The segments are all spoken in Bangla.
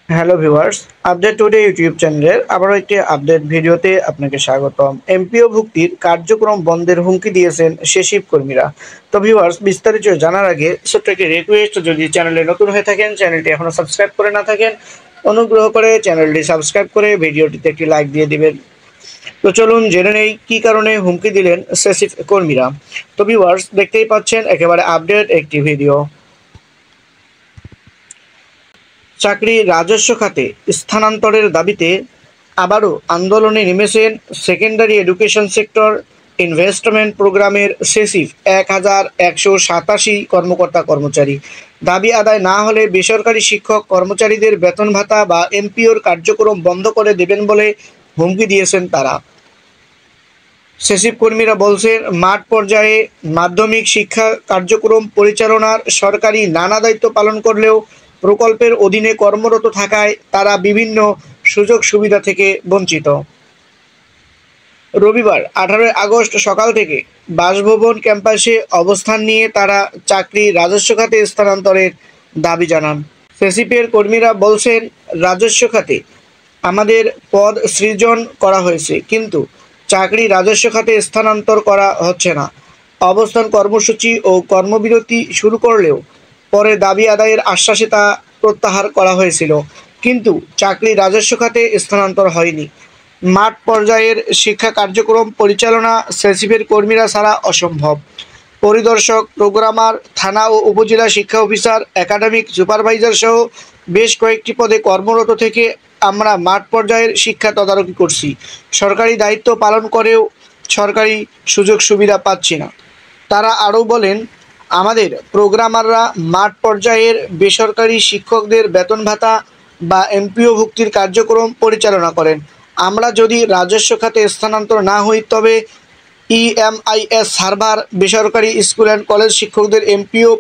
Hello viewers, update today YouTube চ্যানেলের আবারও একটি আপডেট ভিডিওতে আপনাকে স্বাগতম। এমপিও ভুক্তির কার্যক্রম বন্ধের হুমকি দিয়েছেন সেসিভ কর্মীরা। তো ভিউয়ার্স, বিস্তারিত জানার আগে ছোট্ট একটি রিকোয়েস্ট, যদি চ্যানেলে নতুন হয়ে থাকেন, চ্যানেলটি এখনও সাবস্ক্রাইব করে না থাকেন, অনুগ্রহ করে চ্যানেলটি সাবস্ক্রাইব করে ভিডিওটিতে একটি লাইক দিয়ে দিবেন। তো চলুন জেনে নেই কী কারণে হুমকি দিলেন সেসিভ কর্মীরা। তো ভিউয়ার্স, দেখতেই পাচ্ছেন একেবারে আপডেট একটি ভিডিও। চাকরি রাজস্ব খাতে স্থানান্তরের দাবিতে আবারও আন্দোলনে নেমেছেন সেকেন্ডারি এডুকেশন সেক্টর ইনভেস্টমেন্ট প্রোগ্রামের সেসিভ 1187 কর্মকর্তা কর্মচারী। দাবি আদায় না হলে বেসরকারি শিক্ষক কর্মচারীদের বেতন ভাতা বা এমপিওর কার্যক্রম বন্ধ করে দেবেন বলে হুমকি দিয়েছেন তারা। সেসিভ কর্মীরা বলছেন, মাঠ পর্যায়ে মাধ্যমিক শিক্ষা কার্যক্রম পরিচালনার সরকারি নানা দায়িত্ব পালন করলেও প্রকল্পের অধীনে কর্মরত থাকায় তারা বিভিন্ন সুযোগ সুবিধা থেকে বঞ্চিত। রবিবার 18 আগস্ট সকাল থেকে বাসভবন ক্যাম্পাসে অবস্থান নিয়ে তারা চাকরি রাজস্ব খাতে স্থানান্তরের দাবি জানান। সেসিপের কর্মীরা বলছেন, রাজস্ব খাতে আমাদের পদ সৃজন করা হয়েছে, কিন্তু চাকরি রাজস্ব খাতে স্থানান্তর করা হচ্ছে না। অবস্থান কর্মসূচি ও কর্মবিরতি শুরু করলেও পরে দাবি আদায়ের আশ্বাসে তা প্রত্যাহার করা হয়েছিল, কিন্তু চাকরি রাজস্ব খাতে স্থানান্তর হয়নি। মাঠ পর্যায়ের শিক্ষা কার্যক্রম পরিচালনা সেসিপের কর্মীরা ছাড়া অসম্ভব। পরিদর্শক, প্রোগ্রামার, থানা ও উপজেলা শিক্ষা অফিসার, একাডেমিক সুপারভাইজার সহ বেশ কয়েকটি পদে কর্মরত থেকে আমরা মাঠ পর্যায়ের শিক্ষা তদারকি করছি। সরকারি দায়িত্ব পালন করেও সরকারি সুযোগ সুবিধা পাচ্ছি না। তারা আরও বলেন, আমাদের প্রোগ্রামাররা মাঠ পর্যায়ের বেসরকারি শিক্ষকদের বেতন ভাতা বা এমপিও ভুক্তির কার্যক্রম পরিচালনা করেন। আমরা যদি রাজস্ব খাতে স্থানান্তর না হই তবে ইএমআইএস সার্ভার, বেসরকারি স্কুল অ্যান্ড কলেজ শিক্ষকদের এমপিও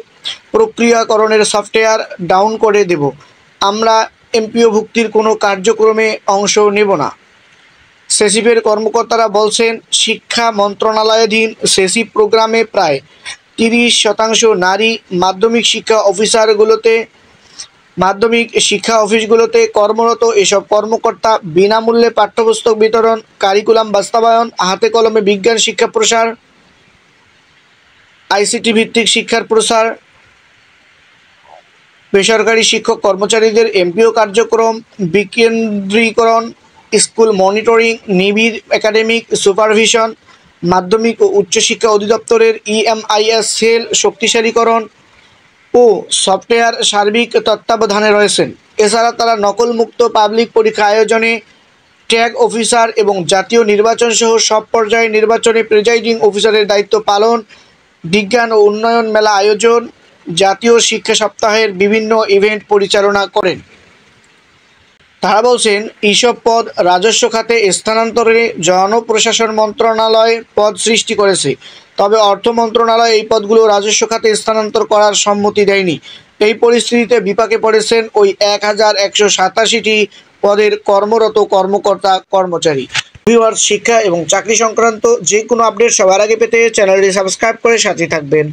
প্রক্রিয়াকরণের সফটওয়্যার ডাউন করে দেব। আমরা এমপিও ভুক্তির কোনো কার্যক্রমে অংশ নেব না। সেসিপের কর্মকর্তারা বলছেন, শিক্ষা মন্ত্রণালয়াধীন সেসিপ প্রোগ্রামে প্রায় 30% নারী। মাধ্যমিক শিক্ষা অফিসগুলোতে কর্মরত এসব কর্মকর্তা বিনামূল্যে পাঠ্যপুস্তক বিতরণ, কারিকুলাম বাস্তবায়ন, হাতে কলমে বিজ্ঞান শিক্ষা প্রসার, আইসিটি ভিত্তিক শিক্ষার প্রসার, বেসরকারি শিক্ষক কর্মচারীদের এমপিও কার্যক্রম বিকেন্দ্রীকরণ, স্কুল মনিটরিং, নিবিড় একাডেমিক সুপারভিশন, মাধ্যমিক ও উচ্চশিক্ষা অধিদপ্তরের ইএমআইএস সেল শক্তিশালীকরণ ও সফটওয়্যার সার্বিক তত্ত্বাবধানে রয়েছেন। এছাড়া তারা নকলমুক্ত পাবলিক পরীক্ষা আয়োজনে ট্যাগ অফিসার এবং জাতীয় নির্বাচন সহ সব পর্যায়ে নির্বাচনে প্রিজাইডিং অফিসারের দায়িত্ব পালন, বিজ্ঞান ও উন্নয়ন মেলা আয়োজন, জাতীয় শিক্ষা সপ্তাহের বিভিন্ন ইভেন্ট পরিচালনা করেন। তারা বলছেন, এইসব পদ রাজস্ব খাতে স্থানান্তরে জনপ্রশাসন মন্ত্রণালয় পদ সৃষ্টি করেছে, তবে অর্থ মন্ত্রণালয় এই পদগুলো রাজস্ব খাতে স্থানান্তর করার সম্মতি দেয়নি। এই পরিস্থিতিতে বিপাকে পড়েছেন ওই 1187টি পদের কর্মরত কর্মকর্তা কর্মচারী। ভিউয়ার্স, শিক্ষা এবং চাকরি সংক্রান্ত যে কোনো আপডেট সবার আগে পেতে চ্যানেলটি সাবস্ক্রাইব করে সাথে থাকবেন।